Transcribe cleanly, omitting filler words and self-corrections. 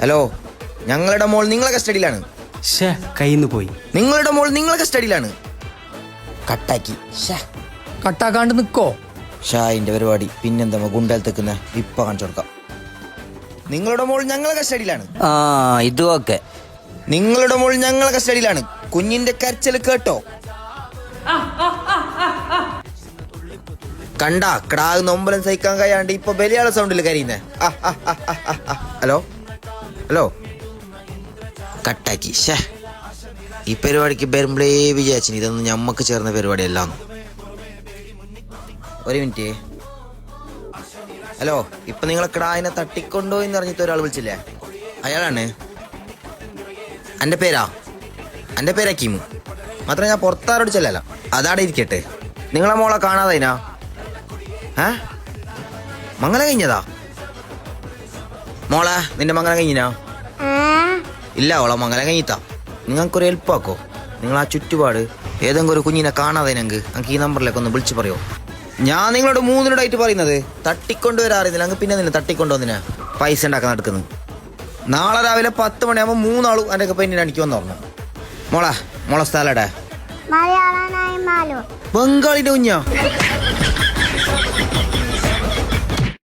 Hello, ഞങ്ങളുടെ മോൾ നിങ്ങളെ കസ്റ്റഡിയിലാണ്. കയ്യിന്ന് പോയി. നിങ്ങളുടെ മോൾ നിങ്ങളെ കസ്റ്റഡിയിലാണ്. കട്ടാക്കി. കട്ടാക്കാണ്ട് നിക്കോ? ഷായിന്റെ പരിപാടി പിന്നെന്താ ഗുണ്ടലത്തേക്കുന്ന ഇപ്പൊ കാണിച്ചു കൊടുക്കാം. നിങ്ങളുടെ മോൾ ഞങ്ങളെ കസ്റ്റഡിയിലാണ്. ഇതും ഓക്കെ. നിങ്ങളുടെ മോൾ ഞങ്ങളെ കസ്റ്റഡിയിലാണ്. കുഞ്ഞിന്റെ കരച്ചിൽ കേട്ടോ? കണ്ടാ കിടാവ് നൊമ്പലം സഹിക്കാൻ കഴിയാണ്ട് ഇപ്പൊ ബലിയാള സൗണ്ടിൽ കരയുന്നേ. ഹലോ ഹലോ, കട്ടാക്കി. ഈ പരിപാടിക്ക് വരുമ്പോഴേ വിചാരിച്ചു ഇതൊന്നും ഞമ്മക്ക് ചേർന്ന പരിപാടിയല്ല. ഒരു മിനിറ്റ്. ഹലോ, ഇപ്പൊ നിങ്ങളെ കിടാവിനെ തട്ടിക്കൊണ്ടോ എന്ന് പറഞ്ഞിട്ട് ഒരാൾ വിളിച്ചില്ലേ? അയാളാണ്. എൻ്റെ പേരാ കീമു. മാത്രം ഞാൻ പുറത്താരോട് ചെല്ലല്ല. അതാടെ ഇരിക്കട്ടെ. നിങ്ങളെ മോളെ കാണാതതിനാ? മംഗലം കഴിഞ്ഞതാ? മോളെ നിന്റെ മംഗലം കഴിഞ്ഞിനാ? ഇല്ല, ഓളെ മംഗലം കഴിഞ്ഞിത്താ. നിങ്ങൾക്കൊരു ഹെൽപ്പാക്കോ? നിങ്ങൾ ആ ചുറ്റുപാട് ഏതെങ്കിലും ഒരു കുഞ്ഞിനെ കാണാതെ ഞങ്ങൾക്ക് ഈ നമ്പറിലേക്ക് ഒന്ന് വിളിച്ച് പറയോ? ഞാൻ നിങ്ങളോട് 3 പറയുന്നത് തട്ടിക്കൊണ്ടുവരാറില്ല. അങ്ങ് പിന്നെ നിന്നെ തട്ടിക്കൊണ്ടുവന്നിനാ പൈസ ഉണ്ടാക്കാൻ നടക്കുന്നത്. നാളെ രാവിലെ 10 മണിയാകുമ്പോൾ 3 ആളും എൻ്റെ പെണ്ണിനെ അടിക്കുമെന്ന് പറഞ്ഞു. മോളെ സ്ഥലടെ മലയാള ബംഗാളിന്റെ കുഞ്ഞാ?